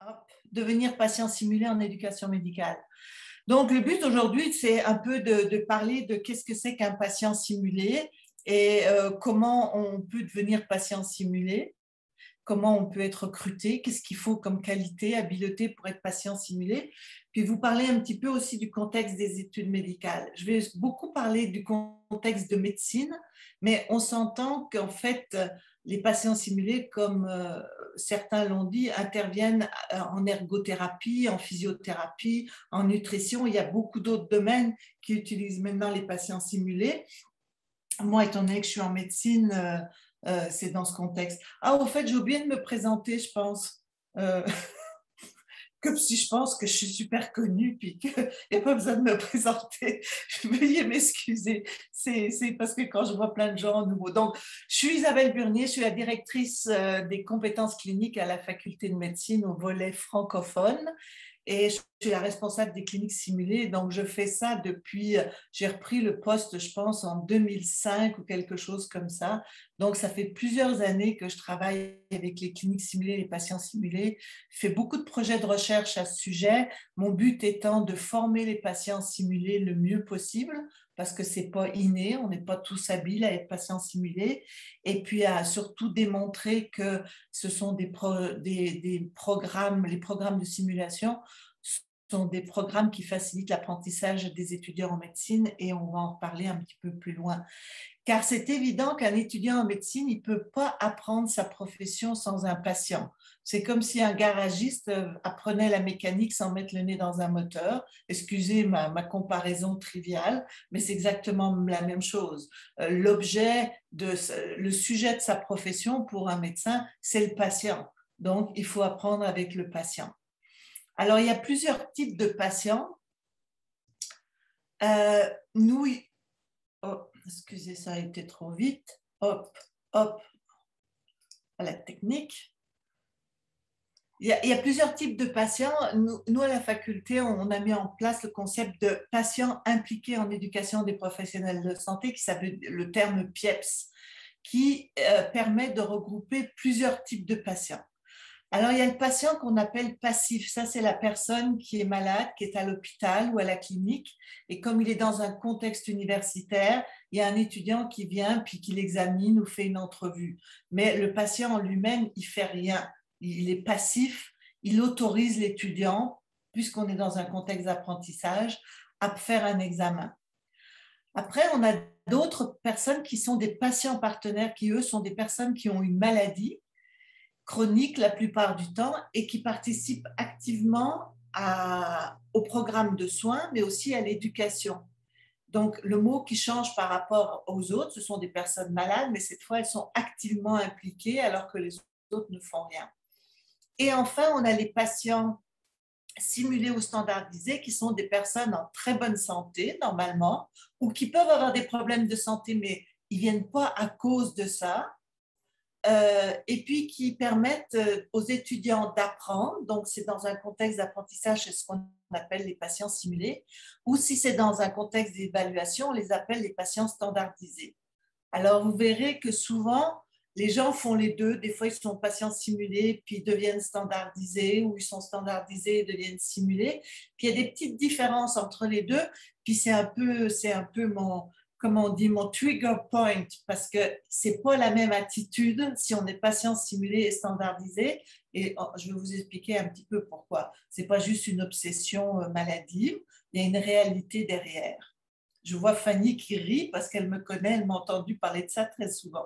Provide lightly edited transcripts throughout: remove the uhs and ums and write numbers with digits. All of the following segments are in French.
Hop, devenir patient simulé en éducation médicale. Donc, le but aujourd'hui, c'est un peu de parler de qu'est-ce que c'est qu'un patient simulé et comment on peut devenir patient simulé, comment on peut être recruté, qu'est-ce qu'il faut comme qualité, habileté pour être patient simulé. Puis vous parlez un petit peu aussi du contexte des études médicales. Je vais beaucoup parler du contexte de médecine, mais on s'entend qu'en fait, les patients simulés, comme certains l'ont dit, interviennent en ergothérapie, en physiothérapie, en nutrition. Il y a beaucoup d'autres domaines qui utilisent maintenant les patients simulés. Moi, étant donné que je suis en médecine, c'est dans ce contexte. Ah, au fait, j'ai oublié de me présenter, je pense. Euh, Comme si je pense que je suis super connue puis qu'il n'y a pas besoin de me présenter. Veuillez m'excuser. C'est parce que quand je vois plein de gens nouveaux. Donc, je suis Isabelle Burnier, je suis la directrice des compétences cliniques à la faculté de médecine au volet francophone. Et je suis la responsable des cliniques simulées. Donc, je fais ça depuis, j'ai repris le poste, je pense, en 2005 ou quelque chose comme ça. Donc, ça fait plusieurs années que je travaille avec les cliniques simulées, les patients simulés. Je fais beaucoup de projets de recherche à ce sujet. Mon but étant de former les patients simulés le mieux possible parce que c'est pas inné, on n'est pas tous habiles à être patients simulés. Et puis, à surtout démontrer que ce sont des programmes, les programmes de simulation sont des programmes qui facilitent l'apprentissage des étudiants en médecine et on va en reparler un petit peu plus loin. Car c'est évident qu'un étudiant en médecine, il ne peut pas apprendre sa profession sans un patient. C'est comme si un garagiste apprenait la mécanique sans mettre le nez dans un moteur. Excusez ma comparaison triviale, mais c'est exactement la même chose. Le sujet de sa profession pour un médecin, c'est le patient. Donc, il faut apprendre avec le patient. Alors, il y a plusieurs types de patients. Nous, oh, excusez, ça a été trop vite. Hop, hop, à la technique. Il y a plusieurs types de patients. Nous, à la faculté, on a mis en place le concept de patients impliqués en éducation des professionnels de santé, qui s'appelle le terme PIEPS, qui permet de regrouper plusieurs types de patients. Alors, il y a le patient qu'on appelle passif. Ça, c'est la personne qui est malade, qui est à l'hôpital ou à la clinique. Et comme il est dans un contexte universitaire, il y a un étudiant qui vient, puis qui l'examine ou fait une entrevue. Mais le patient en lui-même, il fait rien. Il est passif. Il autorise l'étudiant, puisqu'on est dans un contexte d'apprentissage, à faire un examen. Après, on a d'autres personnes qui sont des patients partenaires, qui, eux, sont des personnes qui ont une maladie chroniques la plupart du temps et qui participent activement au programme de soins, mais aussi à l'éducation. Donc, le mot qui change par rapport aux autres, ce sont des personnes malades, mais cette fois, elles sont activement impliquées alors que les autres ne font rien. Et enfin, on a les patients simulés ou standardisés qui sont des personnes en très bonne santé, normalement, ou qui peuvent avoir des problèmes de santé, mais ils ne viennent pas à cause de ça, et puis qui permettent aux étudiants d'apprendre. Donc, c'est dans un contexte d'apprentissage, c'est ce qu'on appelle les patients simulés, ou si c'est dans un contexte d'évaluation, on les appelle les patients standardisés. Alors, vous verrez que souvent, les gens font les deux. Des fois, ils sont patients simulés, puis ils deviennent standardisés, ou ils sont standardisés et deviennent simulés. Puis, il y a des petites différences entre les deux. Puis, c'est un peu comment on dit, mon trigger point, parce que c'est pas la même attitude si on est patient simulé et standardisé. Et je vais vous expliquer un petit peu pourquoi. C'est pas juste une obsession maladive, il y a une réalité derrière. Je vois Fanny qui rit parce qu'elle me connaît, elle m'a entendu parler de ça très souvent.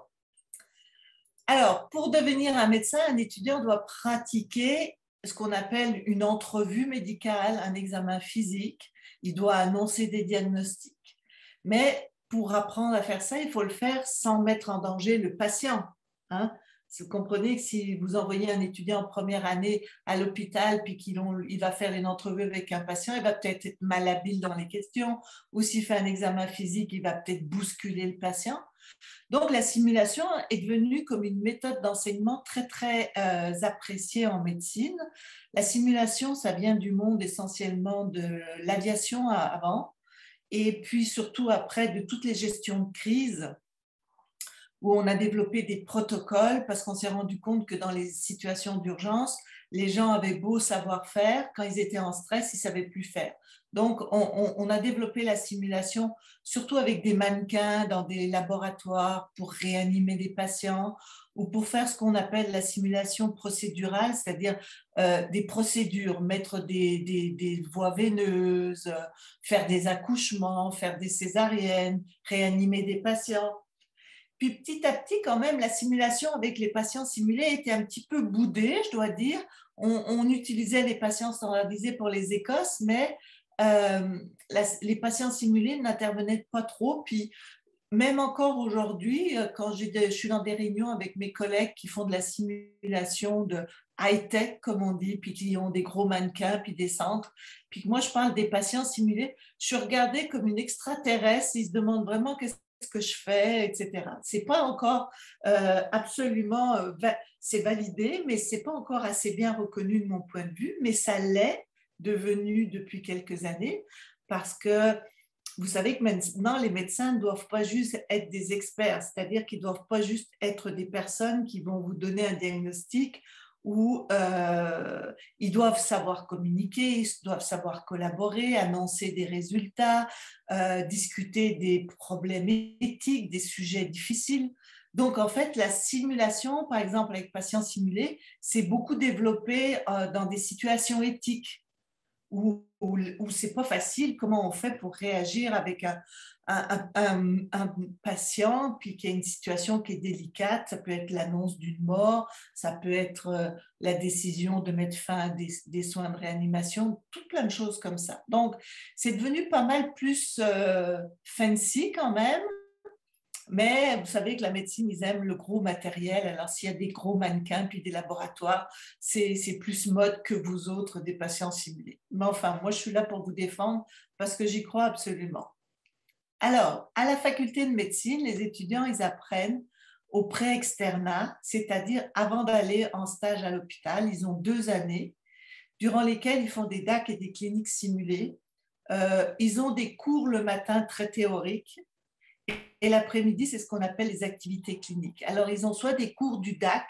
Alors, pour devenir un médecin, un étudiant doit pratiquer ce qu'on appelle une entrevue médicale, un examen physique. Il doit annoncer des diagnostics. Mais pour apprendre à faire ça, il faut le faire sans mettre en danger le patient. Hein? Vous comprenez que si vous envoyez un étudiant en première année à l'hôpital puis il va faire une entrevue avec un patient, il va peut-être être malhabile dans les questions, ou s'il fait un examen physique, il va peut-être bousculer le patient. Donc, la simulation est devenue comme une méthode d'enseignement très, très appréciée en médecine. La simulation, ça vient du monde essentiellement de l'aviation avant, et puis surtout après de toutes les gestions de crise où on a développé des protocoles parce qu'on s'est rendu compte que dans les situations d'urgence, les gens avaient beau savoir faire, quand ils étaient en stress, ils ne savaient plus faire. Donc, on a développé la simulation, surtout avec des mannequins dans des laboratoires pour réanimer des patients ou pour faire ce qu'on appelle la simulation procédurale, c'est-à-dire des procédures, mettre des voies veineuses, faire des accouchements, faire des césariennes, réanimer des patients. Puis petit à petit, quand même, la simulation avec les patients simulés était un petit peu boudée, je dois dire. On utilisait les patients standardisés pour les écosses, mais les patients simulés n'intervenaient pas trop. Puis même encore aujourd'hui, quand je suis dans des réunions avec mes collègues qui font de la simulation de high-tech, comme on dit, puis qui ont des gros mannequins, puis des centres, puis que moi je parle des patients simulés, je suis regardée comme une extraterrestre, ils se demandent vraiment qu'est-ce que je fais, etc. C'est pas encore absolument, c'est validé, mais c'est pas encore assez bien reconnu de mon point de vue, mais ça l'est devenu depuis quelques années parce que vous savez que maintenant, les médecins ne doivent pas juste être des experts, c'est-à-dire qu'ils ne doivent pas juste être des personnes qui vont vous donner un diagnostic ou ils doivent savoir communiquer, ils doivent savoir collaborer, annoncer des résultats, discuter des problèmes éthiques, des sujets difficiles. Donc, en fait, la simulation, par exemple, avec patients simulés, c'est beaucoup développé dans des situations éthiques où c'est pas facile, comment on fait pour réagir avec un patient, puis qu'il y a une situation qui est délicate, ça peut être l'annonce d'une mort, ça peut être la décision de mettre fin à des soins de réanimation, tout plein de choses comme ça. Donc, c'est devenu pas mal plus fancy quand même, mais vous savez que la médecine, ils aiment le gros matériel. Alors, s'il y a des gros mannequins puis des laboratoires, c'est plus mode que vous autres, des patients simulés. Mais enfin, moi, je suis là pour vous défendre parce que j'y crois absolument. Alors, à la faculté de médecine, les étudiants, ils apprennent au pré-externat, c'est-à-dire avant d'aller en stage à l'hôpital. Ils ont 2 années durant lesquelles ils font des DAC et des cliniques simulées. Ils ont des cours le matin très théoriques et l'après-midi, c'est ce qu'on appelle les activités cliniques. Alors, ils ont soit des cours du DAC,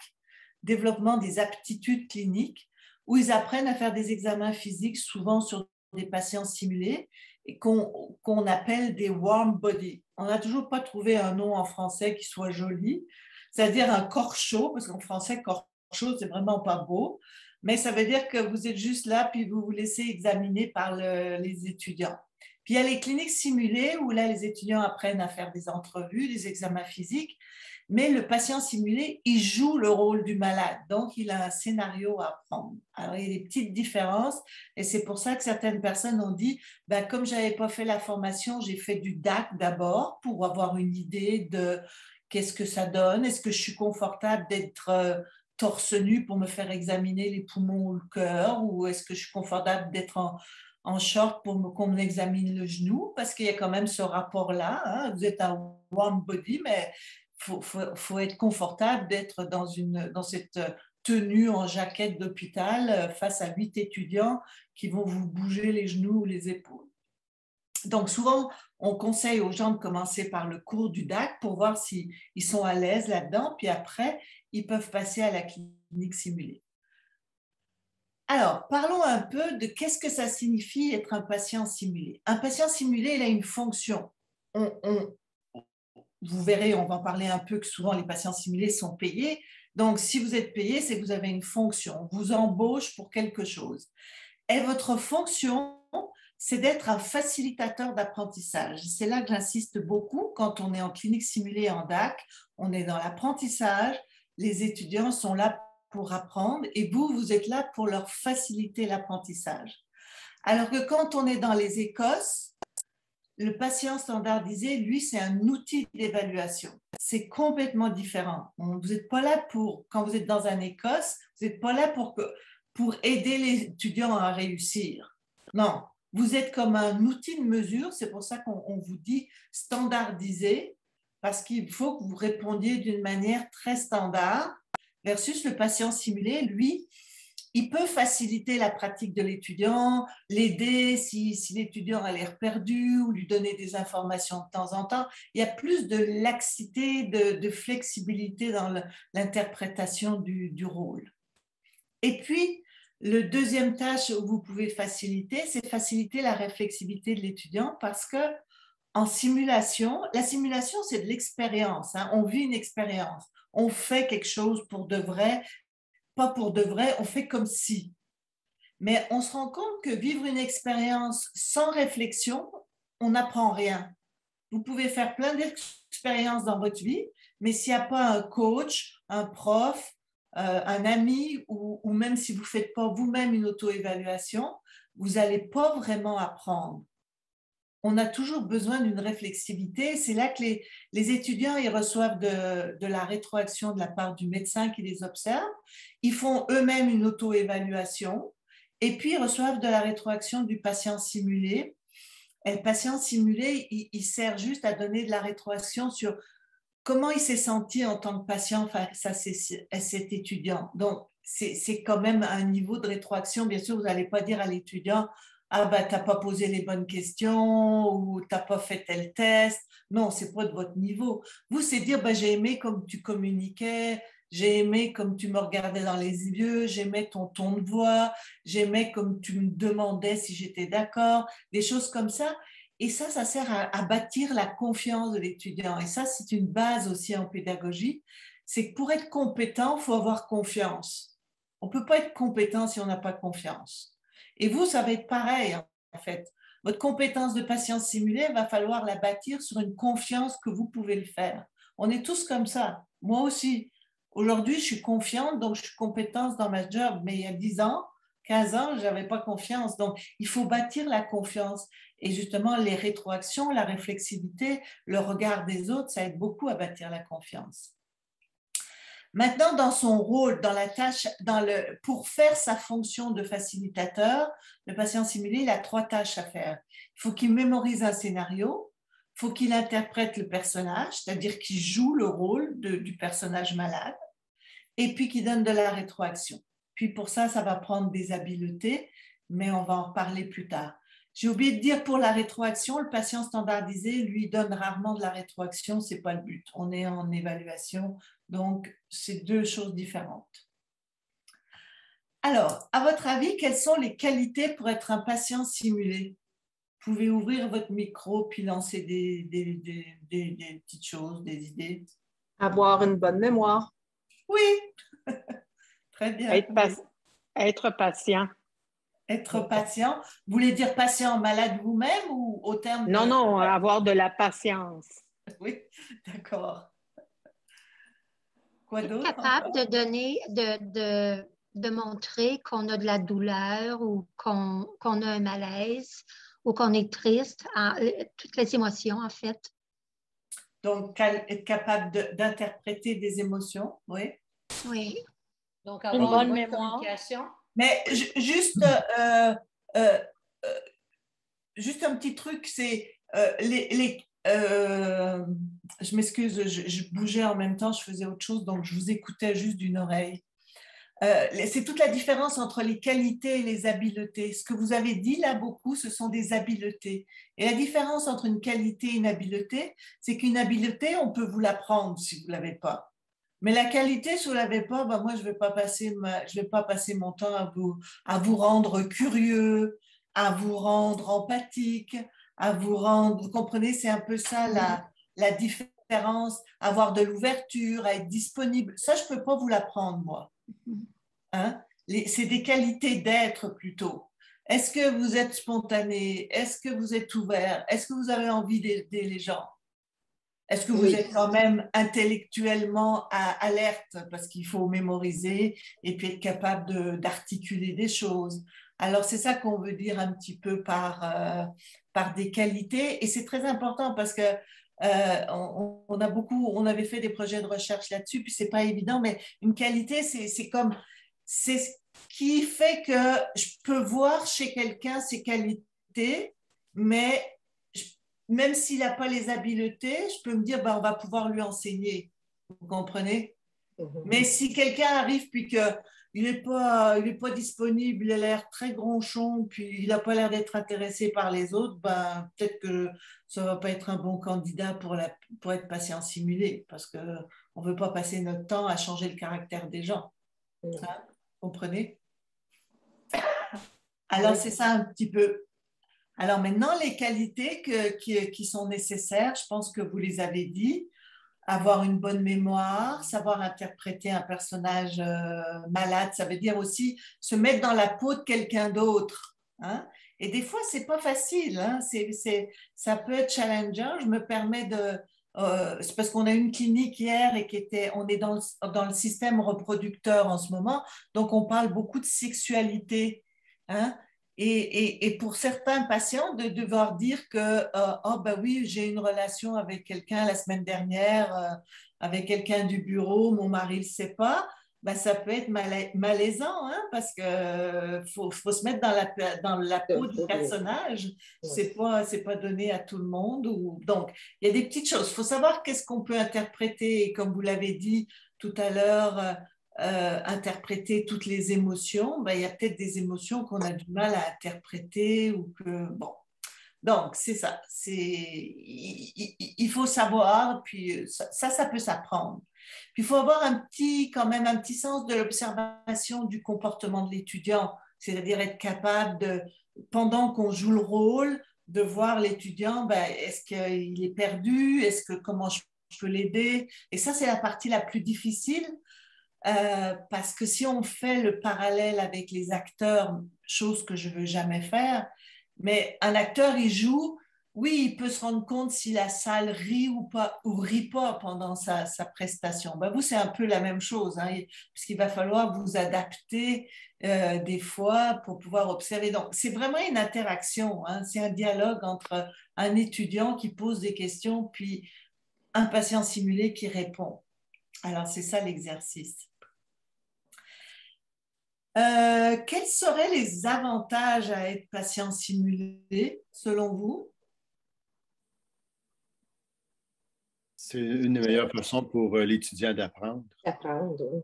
développement des aptitudes cliniques, où ils apprennent à faire des examens physiques, souvent sur des patients simulés, et qu'on appelle des warm body. On n'a toujours pas trouvé un nom en français qui soit joli, c'est-à-dire un corps chaud, parce qu'en français, corps chaud, c'est vraiment pas beau, mais ça veut dire que vous êtes juste là, puis vous vous laissez examiner par les étudiants. Puis il y a les cliniques simulées où là, les étudiants apprennent à faire des entrevues, des examens physiques, mais le patient simulé, il joue le rôle du malade, donc il a un scénario à prendre. Alors il y a des petites différences et c'est pour ça que certaines personnes ont dit, ben, comme je n'avais pas fait la formation, j'ai fait du DAC d'abord pour avoir une idée de qu'est-ce que ça donne, est-ce que je suis confortable d'être torse nu pour me faire examiner les poumons ou le cœur, ou est-ce que je suis confortable d'être en short pour qu'on m'examine le genou, parce qu'il y a quand même ce rapport-là. Hein. Vous êtes un warm body, mais faut être confortable d'être dans cette tenue en jaquette d'hôpital face à 8 étudiants qui vont vous bouger les genoux ou les épaules. Donc souvent, on conseille aux gens de commencer par le cours du DAC pour voir s'ils sont à l'aise là-dedans, puis après, ils peuvent passer à la clinique simulée. Alors, parlons un peu de qu'est-ce que ça signifie être un patient simulé. Un patient simulé, il a une fonction. Vous verrez, on va en parler un peu, que souvent les patients simulés sont payés. Donc, si vous êtes payé, c'est que vous avez une fonction. On vous embauche pour quelque chose. Et votre fonction, c'est d'être un facilitateur d'apprentissage. C'est là que j'insiste beaucoup. Quand on est en clinique simulée en DAC, on est dans l'apprentissage. Les étudiants sont là pour apprendre et vous êtes là pour leur faciliter l'apprentissage. Alors que quand on est dans les écosses, le patient standardisé, lui, c'est un outil d'évaluation. C'est complètement différent. Vous n'êtes pas là pour, quand vous êtes dans un écosse, vous n'êtes pas là pour aider les étudiants à réussir. Non, vous êtes comme un outil de mesure. C'est pour ça qu'on vous dit standardisé, parce qu'il faut que vous répondiez d'une manière très standard versus le patient simulé, lui, il peut faciliter la pratique de l'étudiant, l'aider si l'étudiant a l'air perdu ou lui donner des informations de temps en temps. Il y a plus de laxité, de flexibilité dans l'interprétation du rôle. Et puis, le deuxième tâche où vous pouvez faciliter, c'est faciliter la réflexivité de l'étudiant parce que en simulation, la simulation, c'est de l'expérience. Hein. On vit une expérience. On fait quelque chose pour de vrai, pas pour de vrai, on fait comme si. Mais on se rend compte que vivre une expérience sans réflexion, on n'apprend rien. Vous pouvez faire plein d'expériences dans votre vie, mais s'il n'y a pas un coach, un prof, un ami, ou même si vous ne faites pas vous-même une auto-évaluation, vous n'allez pas vraiment apprendre. On a toujours besoin d'une réflexivité. C'est là que les étudiants ils reçoivent de la rétroaction de la part du médecin qui les observe. Ils font eux-mêmes une auto-évaluation et puis ils reçoivent de la rétroaction du patient simulé. Et le patient simulé, il sert juste à donner de la rétroaction sur comment il s'est senti en tant que patient face à cet étudiant. Donc, c'est quand même un niveau de rétroaction. Bien sûr, vous n'allez pas dire à l'étudiant ah ben, tu n'as pas posé les bonnes questions ou tu n'as pas fait tel test. Non, ce n'est pas de votre niveau. Vous, c'est dire ben, j'ai aimé comme tu communiquais, j'ai aimé comme tu me regardais dans les yeux, j'aimais ton ton de voix, j'aimais comme tu me demandais si j'étais d'accord, des choses comme ça. Et ça sert à bâtir la confiance de l'étudiant. Et ça, c'est une base aussi en pédagogie. C'est que pour être compétent, il faut avoir confiance. On ne peut pas être compétent si on n'a pas confiance. Et vous, ça va être pareil, en fait. Votre compétence de patience simulée, il va falloir la bâtir sur une confiance que vous pouvez le faire. On est tous comme ça. Moi aussi. Aujourd'hui, je suis confiante, donc je suis compétente dans ma job. Mais il y a 10 ans, 15 ans, je n'avais pas confiance. Donc, il faut bâtir la confiance. Et justement, les rétroactions, la réflexivité, le regard des autres, ça aide beaucoup à bâtir la confiance. Maintenant, dans son rôle, dans la tâche, pour faire sa fonction de facilitateur, le patient simulé, il a 3 tâches à faire. Il faut qu'il mémorise un scénario, il faut qu'il interprète le personnage, c'est-à-dire qu'il joue le rôle du personnage malade, et puis qu'il donne de la rétroaction. Puis pour ça, ça va prendre des habiletés, mais on va en reparler plus tard. J'ai oublié de dire pour la rétroaction, le patient standardisé lui donne rarement de la rétroaction, ce n'est pas le but. On est en évaluation, donc c'est 2 choses différentes. Alors, à votre avis, quelles sont les qualités pour être un patient simulé? Vous pouvez ouvrir votre micro puis lancer des petites choses, des idées. Avoir une bonne mémoire. Oui, très bien. Être patient. Être patient. Vous voulez dire patient malade vous-même ou au terme de... Non, non, avoir de la patience. Oui, d'accord. Quoi d'autre? Capable de donner, de montrer qu'on a de la douleur ou qu'on a un malaise ou qu'on est triste, toutes les émotions en fait. Donc, être capable d'interpréter des émotions, oui. Oui. Donc, avoir une bonne mémoire. Communication. Mais juste un petit truc, c'est je m'excuse, je bougeais en même temps, je faisais autre chose, donc je vous écoutais juste d'une oreille. C'est toute la différence entre les qualités et les habiletés. Ce que vous avez dit là beaucoup, ce sont des habiletés. Et la différence entre une qualité et une habileté, c'est qu'une habileté, on peut vous l'apprendre si vous ne l'avez pas. Mais la qualité, si vous ne l'avez pas, ben moi, je ne vais pas passer mon temps à vous rendre curieux, à vous rendre empathique, à vous rendre... Vous comprenez, c'est un peu ça la différence, avoir de l'ouverture, à être disponible. Ça, je ne peux pas vous l'apprendre, moi. Hein? C'est des qualités d'être plutôt. Est-ce que vous êtes spontané? Est-ce que vous êtes ouvert? Est-ce que vous avez envie d'aider les gens? Est-ce que vous êtes quand même intellectuellement alerte parce qu'il faut mémoriser et puis être capable d'articuler des choses? Alors, c'est ça qu'on veut dire un petit peu par des qualités. Et c'est très important parce que on avait fait des projets de recherche là-dessus, puis c'est pas évident, mais une qualité, c'est ce qui fait que je peux voir chez quelqu'un ses qualités, mais même s'il n'a pas les habiletés, je peux me dire, ben, on va pouvoir lui enseigner. Vous comprenez? Mais si quelqu'un arrive puis que il est pas disponible, il a l'air très gronchon, puis il n'a pas l'air d'être intéressé par les autres, ben, peut-être que ça ne va pas être un bon candidat pour être patient simulé, parce qu'on ne veut pas passer notre temps à changer le caractère des gens. Hein, comprenez? Alors, c'est ça un petit peu. Alors maintenant, les qualités qui sont nécessaires, je pense que vous les avez dit. Avoir une bonne mémoire, savoir interpréter un personnage malade, ça veut dire aussi se mettre dans la peau de quelqu'un d'autre. Hein? Et des fois, c'est pas facile. Hein? Ça peut être challengeant. Je me permets de... c'est parce qu'on a eu une clinique hier et on est dans le système reproducteur en ce moment, donc on parle beaucoup de sexualité. Hein? Et pour certains patients, de devoir dire que, oh ben oui, j'ai une relation avec quelqu'un la semaine dernière, avec quelqu'un du bureau, mon mari ne le sait pas, ben ça peut être malaisant, hein, parce que faut se mettre dans la peau du personnage. C'est pas donné à tout le monde. Donc, il y a des petites choses. Il faut savoir qu'est-ce qu'on peut interpréter, et comme vous l'avez dit tout à l'heure, interpréter toutes les émotions, ben, il y a peut-être des émotions qu'on a du mal à interpréter ou que, bon. Donc, c'est ça. Il faut savoir, puis ça peut s'apprendre. Puis, il faut avoir quand même un petit sens de l'observation du comportement de l'étudiant, c'est-à-dire être capable de, pendant qu'on joue le rôle, de voir l'étudiant, ben, est-ce qu'il est perdu, comment je peux l'aider. Et ça, c'est la partie la plus difficile. Parce que si on fait le parallèle avec les acteurs, chose que je ne veux jamais faire, mais un acteur, il joue, oui, il peut se rendre compte si la salle rit ou pas, ou rit pas pendant sa prestation. Ben, vous, c'est un peu la même chose, hein, puisqu'il va falloir vous adapter des fois pour pouvoir observer. Donc, c'est vraiment une interaction, hein, c'est un dialogue entre un étudiant qui pose des questions, puis un patient simulé qui répond. Alors, c'est ça l'exercice. Quels seraient les avantages à être patient simulé, selon vous? C'est une meilleure façon pour l'étudiant d'apprendre. Apprendre, oui.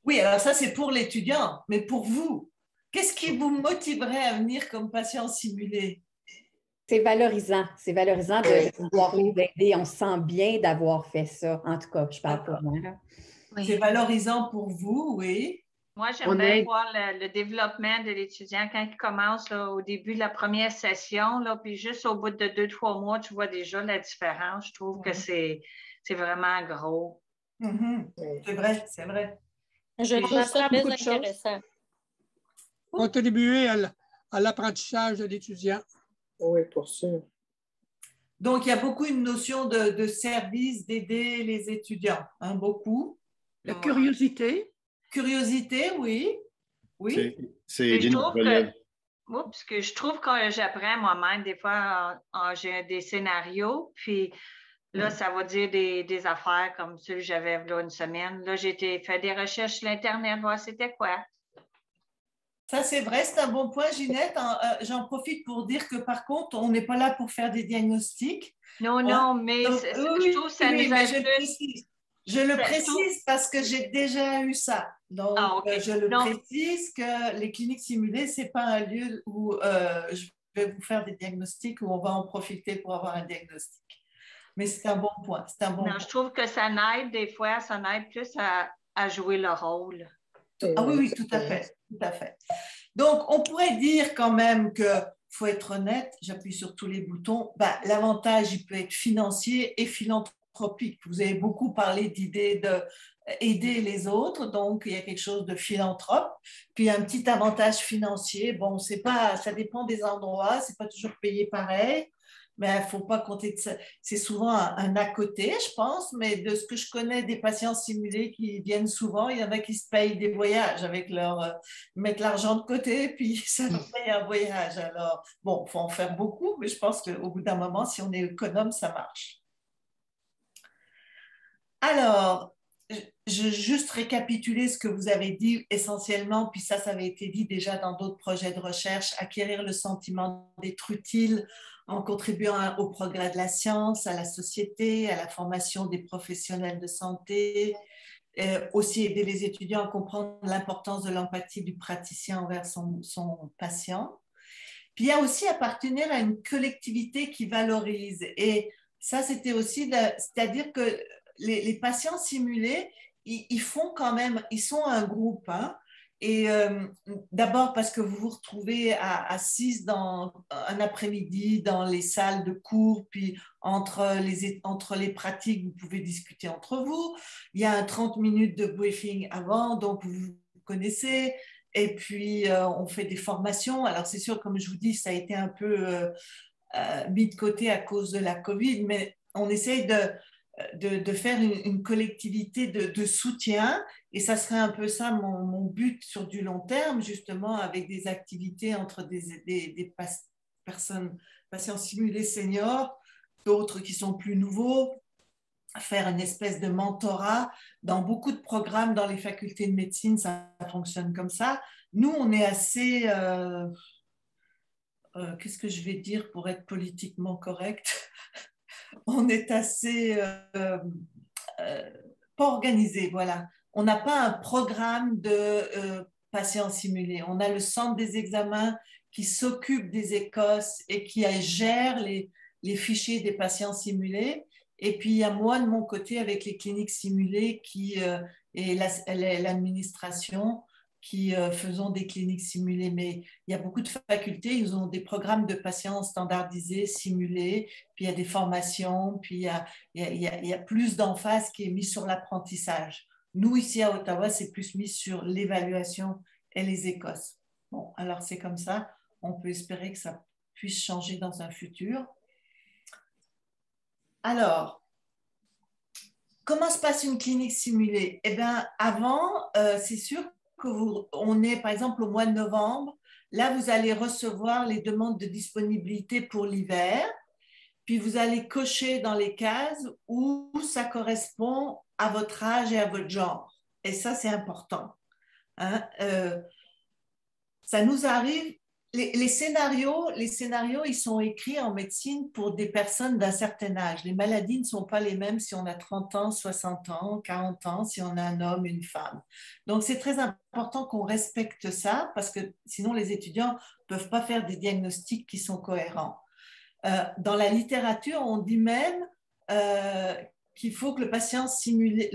Oui, alors ça, c'est pour l'étudiant, mais pour vous, qu'est-ce qui vous motiverait à venir comme patient simulé? C'est valorisant. C'est valorisant de pouvoir les aider. On se sent bien d'avoir fait ça. En tout cas, je parle pour moi. Oui. C'est valorisant pour vous, oui. Moi, j'aime bien voir le développement de l'étudiant quand il commence là, au début de la première session, là, puis juste au bout de 2-3 mois, tu vois déjà la différence. Je trouve que c'est vraiment gros. C'est vrai, c'est vrai. Je trouve ça très intéressant. Contribuer à l'apprentissage de l'étudiant. Oui, pour sûr. Donc, il y a beaucoup une notion de service, d'aider les étudiants, hein, beaucoup. La curiosité. Curiosité, oui. Oui. C'est aider notre relève. Oups, que je trouve que j'apprends moi-même, des fois, j'ai des scénarios, puis là, ça va dire des affaires comme celui que j'avais là une semaine. Là, j'ai fait des recherches sur l'Internet, voir c'était quoi. Ça, c'est vrai, c'est un bon point, Ginette. J'en profite pour dire que, par contre, on n'est pas là pour faire des diagnostics. Non, non, mais donc, je trouve que ça nous aide plus. Je le précise parce que j'ai déjà eu ça. Donc, je le précise que les cliniques simulées, ce n'est pas un lieu où je vais vous faire des diagnostics, où on va en profiter pour avoir un diagnostic. Mais c'est un bon point. Je trouve que ça n'aide des fois, ça n'aide plus à jouer le rôle. Ah oui, tout à fait, tout à fait. Donc, on pourrait dire quand même que, faut être honnête, j'appuie sur tous les boutons, l'avantage, il peut être financier et philanthropique. Vous avez beaucoup parlé d'idée d'aider les autres, donc il y a quelque chose de philanthrope. Puis un petit avantage financier, bon, ça dépend des endroits, c'est pas toujours payé pareil. Mais il ne faut pas compter de ça. C'est souvent un à côté, je pense, mais de ce que je connais des patients simulés qui viennent souvent, il y en a qui se payent des voyages mettent l'argent de côté, puis ça leur paye un voyage. Alors, bon, il faut en faire beaucoup, mais je pense qu'au bout d'un moment, si on est économe, ça marche. Alors, je vais juste récapituler ce que vous avez dit essentiellement, puis ça avait été dit déjà dans d'autres projets de recherche, acquérir le sentiment d'être utile en contribuant au progrès de la science, à la société, à la formation des professionnels de santé, aussi aider les étudiants à comprendre l'importance de l'empathie du praticien envers son patient. Puis il y a aussi appartenir à une collectivité qui valorise. Et ça, c'était aussi, c'est-à-dire que les patients simulés, ils font quand même, ils sont un groupe, hein. Et d'abord parce que vous vous retrouvez assis dans un après-midi dans les salles de cours, puis entre les pratiques, vous pouvez discuter entre vous. Il y a 30 minutes de briefing avant, donc vous connaissez. Et puis, on fait des formations. Alors, c'est sûr, comme je vous dis, ça a été un peu mis de côté à cause de la COVID, mais on essaye de faire une collectivité de soutien. Et ça serait un peu ça mon but sur du long terme, justement, avec des activités entre des patients simulés seniors, d'autres qui sont plus nouveaux, faire une espèce de mentorat. Dans beaucoup de programmes dans les facultés de médecine, ça fonctionne comme ça. Nous, on est assez... qu'est-ce que je vais dire pour être politiquement correct? On est assez... pas organisé, voilà. On n'a pas un programme de patients simulés. On a le centre des examens qui s'occupe des ECOS et qui gère les fichiers des patients simulés. Et puis, il y a moi, de mon côté, avec les cliniques simulées et l'administration qui faisons des cliniques simulées. Mais il y a beaucoup de facultés, ils ont des programmes de patients standardisés, simulés, puis il y a des formations, puis il y a plus d'emphase qui est mise sur l'apprentissage. Nous, ici à Ottawa, c'est plus mis sur l'évaluation et les ECOS. Bon, alors c'est comme ça. On peut espérer que ça puisse changer dans un futur. Alors, comment se passe une clinique simulée? Eh bien, avant, c'est sûr qu'on est, par exemple, au mois de novembre. Là, vous allez recevoir les demandes de disponibilité pour l'hiver. Puis, vous allez cocher dans les cases où ça correspond à votre âge et à votre genre. Et ça, c'est important. Hein? Ça nous arrive. Les scénarios, ils sont écrits en médecine pour des personnes d'un certain âge. Les maladies ne sont pas les mêmes si on a 30 ans, 60 ans, 40 ans, si on a un homme, une femme. Donc, c'est très important qu'on respecte ça parce que sinon, les étudiants ne peuvent pas faire des diagnostics qui sont cohérents. Dans la littérature, on dit même qu'il faut que le patient simulé,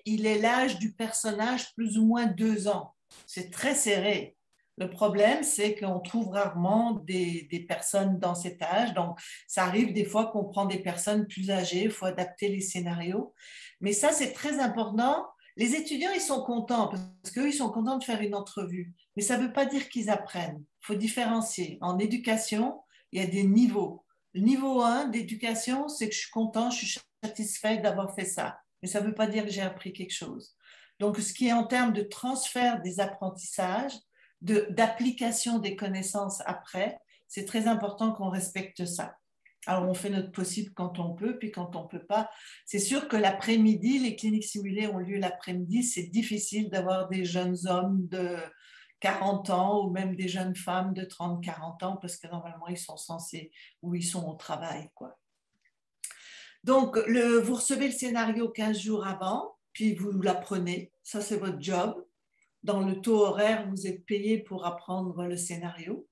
il ait l'âge du personnage plus ou moins 2 ans. C'est très serré. Le problème, c'est qu'on trouve rarement des personnes dans cet âge. Donc, ça arrive des fois qu'on prend des personnes plus âgées, il faut adapter les scénarios. Mais ça, c'est très important. Les étudiants, ils sont contents parce qu'eux, ils sont contents de faire une entrevue. Mais ça ne veut pas dire qu'ils apprennent. Il faut différencier. En éducation, il y a des niveaux. Le niveau 1 d'éducation, c'est que je suis content, je suis satisfait d'avoir fait ça. Mais ça ne veut pas dire que j'ai appris quelque chose. Donc, ce qui est en termes de transfert des apprentissages, d'application des connaissances après, c'est très important qu'on respecte ça. Alors, on fait notre possible quand on peut, puis quand on ne peut pas. C'est sûr que l'après-midi, les cliniques simulées ont lieu l'après-midi, c'est difficile d'avoir des jeunes hommes de 40 ans ou même des jeunes femmes de 30-40 ans parce que normalement, ils sont censés ou ils sont au travail, quoi. Donc, vous recevez le scénario 15 jours avant, puis vous l'apprenez. Ça, c'est votre job. Dans le taux horaire, vous êtes payé pour apprendre le scénario.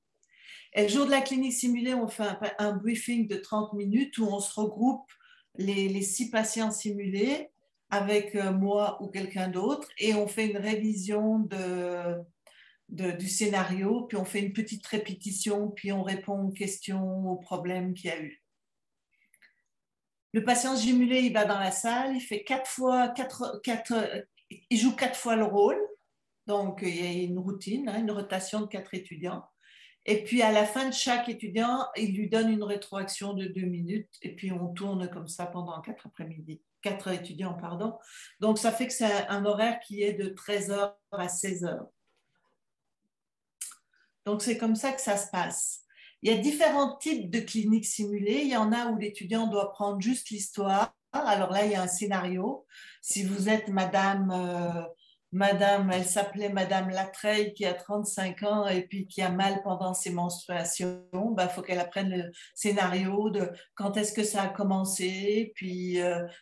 Et le jour de la clinique simulée, on fait un briefing de 30 minutes où on se regroupe les 6 patients simulés avec moi ou quelqu'un d'autre et on fait une révision du scénario, puis on fait une petite répétition, puis on répond aux questions, aux problèmes qu'il y a eu. Le patient simulé, il va dans la salle, il fait il joue 4 fois le rôle. Donc, il y a une routine, une rotation de 4 étudiants. Et puis, à la fin de chaque étudiant, il lui donne une rétroaction de 2 minutes. Et puis, on tourne comme ça pendant 4 après-midi. 4 étudiants, pardon. Donc, ça fait que c'est un horaire qui est de 13h à 16h. Donc, c'est comme ça que ça se passe. Il y a différents types de cliniques simulées. Il y en a où l'étudiant doit prendre juste l'histoire. Alors là, il y a un scénario. Si vous êtes Madame, elle s'appelait Madame Latreille qui a 35 ans et puis qui a mal pendant ses menstruations, il faut qu'elle apprenne le scénario de quand est-ce que ça a commencé, puis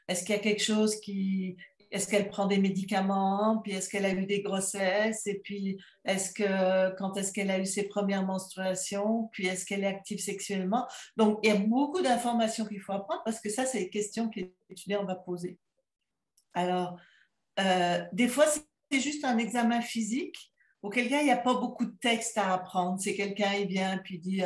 est-ce qu'il y a quelque chose est-ce qu'elle prend des médicaments, puis est-ce qu'elle a eu des grossesses, et puis quand est-ce qu'elle a eu ses premières menstruations, puis est-ce qu'elle est active sexuellement. Donc, il y a beaucoup d'informations qu'il faut apprendre parce que ça, c'est les questions que l'étudiant va poser. Alors, des fois, c'est juste un examen physique. Auquel cas, il n'y a pas beaucoup de texte à apprendre. C'est quelqu'un, il vient puis dit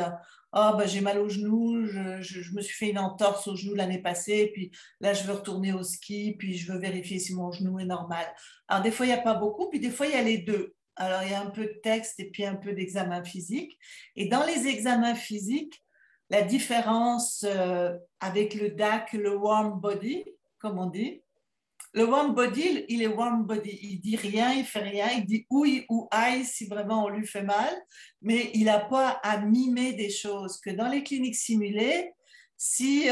ah, ben, j'ai mal au genou, je me suis fait une entorse au genou l'année passée, puis là, je veux retourner au ski, puis je veux vérifier si mon genou est normal. Alors, des fois, il n'y a pas beaucoup, puis des fois, il y a les deux. Alors, il y a un peu de texte et puis un peu d'examen physique. Et dans les examens physiques, la différence avec le DAC, le warm body, comme on dit, le warm body, il est warm body. Il dit rien, il fait rien. Il dit oui ou aïe si vraiment on lui fait mal. Mais il n'a pas à mimer des choses. Que dans les cliniques simulées, si,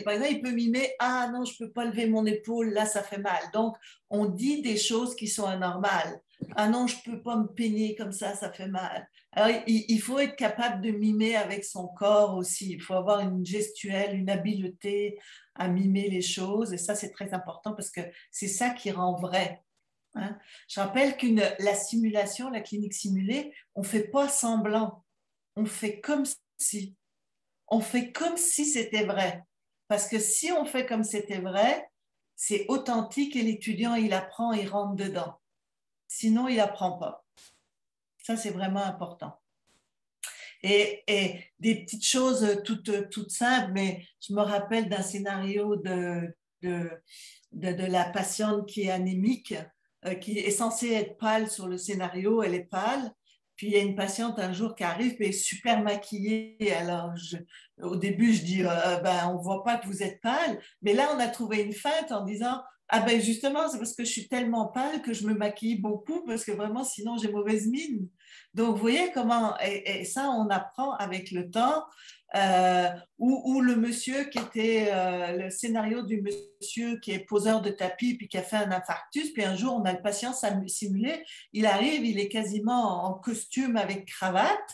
par exemple, il peut mimer ah non, je ne peux pas lever mon épaule, là, ça fait mal. Donc, on dit des choses qui sont anormales. Ah non, je ne peux pas me peigner comme ça fait mal. Alors, il faut être capable de mimer avec son corps aussi. Il faut avoir une gestuelle, une habileté à mimer les choses. Et ça, c'est très important parce que c'est ça qui rend vrai. Hein? Je rappelle que la simulation, la clinique simulée, on ne fait pas semblant. On fait comme si. On fait comme si c'était vrai. Parce que si on fait comme c'était vrai, c'est authentique et l'étudiant, il apprend, il rentre dedans. Sinon, il n'apprend pas. Ça, c'est vraiment important. Et des petites choses toutes simples, mais je me rappelle d'un scénario de la patiente qui est anémique, qui est censée être pâle sur le scénario, elle est pâle. Puis il y a une patiente un jour qui arrive et est super maquillée. Alors, au début, je dis, ben, on ne voit pas que vous êtes pâle. Mais là, on a trouvé une feinte en disant, ah ben justement, c'est parce que je suis tellement pâle que je me maquille beaucoup parce que vraiment, sinon, j'ai mauvaise mine. Donc, vous voyez comment, et ça, on apprend avec le temps, ou le monsieur qui était, le scénario du monsieur qui est poseur de tapis puis qui a fait un infarctus, puis un jour, on a le patient simulé, il arrive, il est quasiment en costume avec cravate.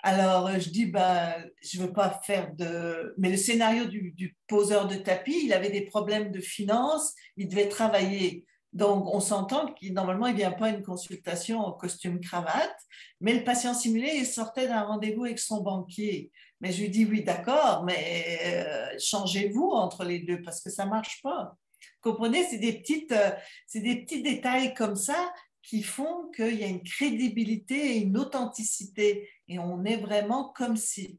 Alors, je dis, ben, je ne veux pas faire de... Mais le scénario du poseur de tapis, il avait des problèmes de finances, il devait travailler. Donc, on s'entend qu'il normalement, il ne vient pas à une consultation en costume cravate, mais le patient simulé, il sortait d'un rendez-vous avec son banquier. Mais je lui dis, oui, d'accord, mais changez-vous entre les deux parce que ça ne marche pas. Vous comprenez, c'est des petits détails comme ça qui font qu'il y a une crédibilité et une authenticité. Et on est vraiment comme si.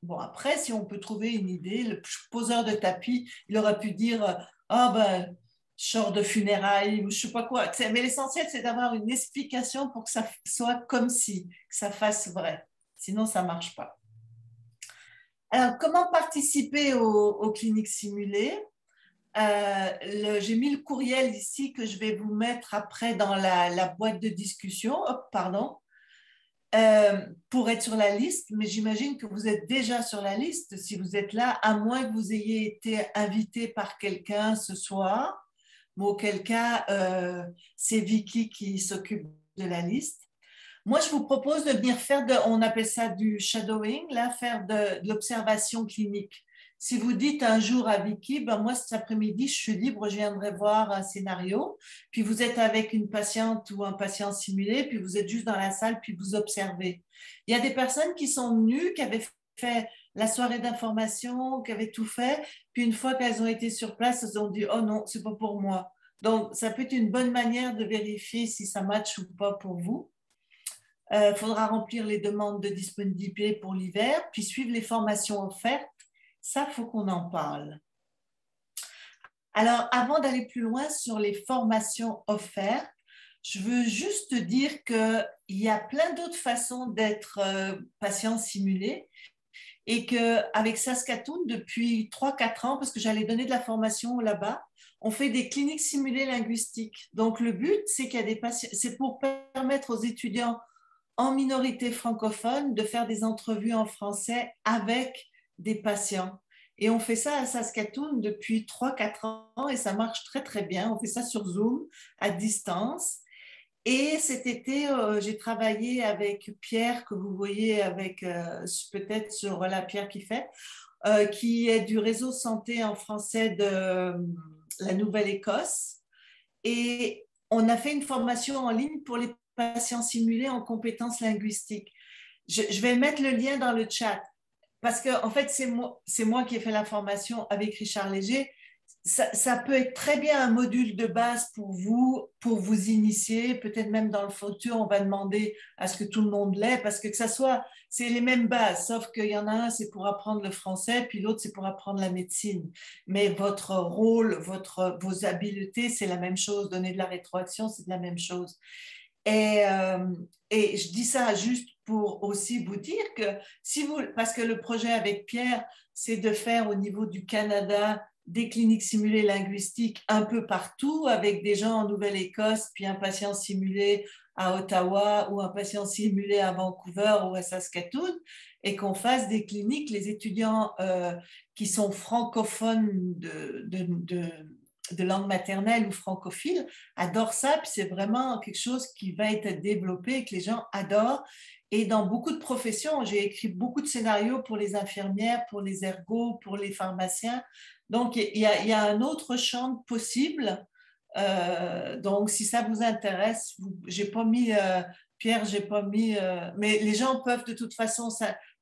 Bon, après, si on peut trouver une idée, le poseur de tapis, il aurait pu dire ah ben, je sors de funérailles ou je ne sais pas quoi. Mais l'essentiel, c'est d'avoir une explication pour que ça soit comme si, que ça fasse vrai. Sinon, ça ne marche pas. Alors, comment participer aux cliniques simulées? J'ai mis le courriel ici que je vais vous mettre après dans la boîte de discussion. Hop, pardon. Pour être sur la liste, mais j'imagine que vous êtes déjà sur la liste si vous êtes là, à moins que vous ayez été invité par quelqu'un ce soir, mais auquel cas, c'est Vicky qui s'occupe de la liste. Moi, je vous propose de venir faire, on appelle ça du shadowing, là, faire de l'observation clinique. Si vous dites un jour à Vicky, ben moi cet après-midi, je suis libre, je viendrai voir un scénario, puis vous êtes avec une patiente ou un patient simulé, puis vous êtes juste dans la salle, puis vous observez. Il y a des personnes qui sont venues, qui avaient fait la soirée d'information, qui avaient tout fait, puis une fois qu'elles ont été sur place, elles ont dit « Oh non, c'est pas pour moi ». Donc, ça peut être une bonne manière de vérifier si ça matche ou pas pour vous. Il faudra remplir les demandes de disponibilité pour l'hiver, puis suivre les formations offertes. Ça, il faut qu'on en parle. Alors, avant d'aller plus loin sur les formations offertes, je veux juste dire qu'il y a plein d'autres façons d'être patient simulé et qu'avec Saskatoon, depuis 3-4 ans, parce que j'allais donner de la formation là-bas, on fait des cliniques simulées linguistiques. Donc, le but, c'est qu'il y a des patients, c'est pour permettre aux étudiants en minorité francophone de faire des entrevues en français avec des patients. Et on fait ça à Saskatoon depuis 3-4 ans et ça marche très, très bien. On fait ça sur Zoom, à distance. Et cet été, j'ai travaillé avec Pierre, que vous voyez avec peut-être sur la Pierre qui est du réseau santé en français de la Nouvelle-Écosse. et on a fait une formation en ligne pour les patients simulés en compétences linguistiques. Je vais mettre le lien dans le chat parce que en fait, c'est moi qui ai fait la formation avec Richard Léger. Ça peut être très bien un module de base pour vous initier. Peut-être même dans le futur, on va demander à ce que tout le monde l'ait, parce que ça soit, c'est les mêmes bases, sauf qu'il y en a un, c'est pour apprendre le français, puis l'autre, c'est pour apprendre la médecine. Mais votre rôle, vos habiletés, c'est la même chose. Donner de la rétroaction, c'est de la même chose. Et je dis ça juste pour aussi vous dire que parce que le projet avec Pierre, c'est de faire au niveau du Canada des cliniques simulées linguistiques un peu partout, avec des gens en Nouvelle-Écosse, puis un patient simulé à Ottawa ou un patient simulé à Vancouver ou à Saskatoon, et qu'on fasse des cliniques, les étudiants qui sont francophones de langue maternelle ou francophiles adorent ça, puis c'est vraiment quelque chose qui va être développé et que les gens adorent. Et dans beaucoup de professions, j'ai écrit beaucoup de scénarios pour les infirmières, pour les ergos, pour les pharmaciens. Donc, il y a un autre champ possible. Donc, si ça vous intéresse, j'ai pas mis, Pierre, j'ai pas mis, mais les gens peuvent de toute façon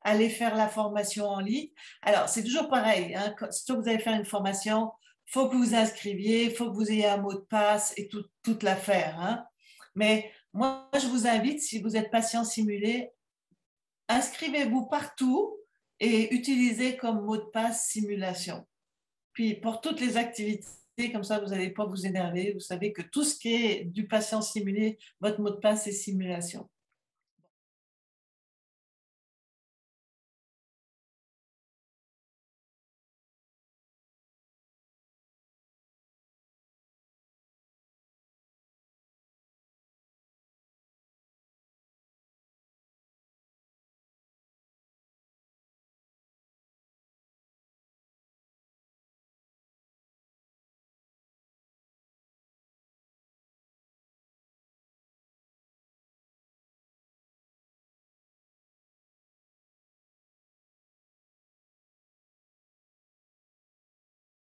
aller faire la formation en ligne. Alors, c'est toujours pareil, hein, si vous allez faire une formation, il faut que vous vous inscriviez, il faut que vous ayez un mot de passe et toute l'affaire. Hein. Mais moi, je vous invite, si vous êtes patient simulé, inscrivez-vous partout et utilisez comme mot de passe simulation. Puis pour toutes les activités, comme ça, vous n'allez pas vous énerver. Vous savez que tout ce qui est du patient simulé, votre mot de passe est simulation.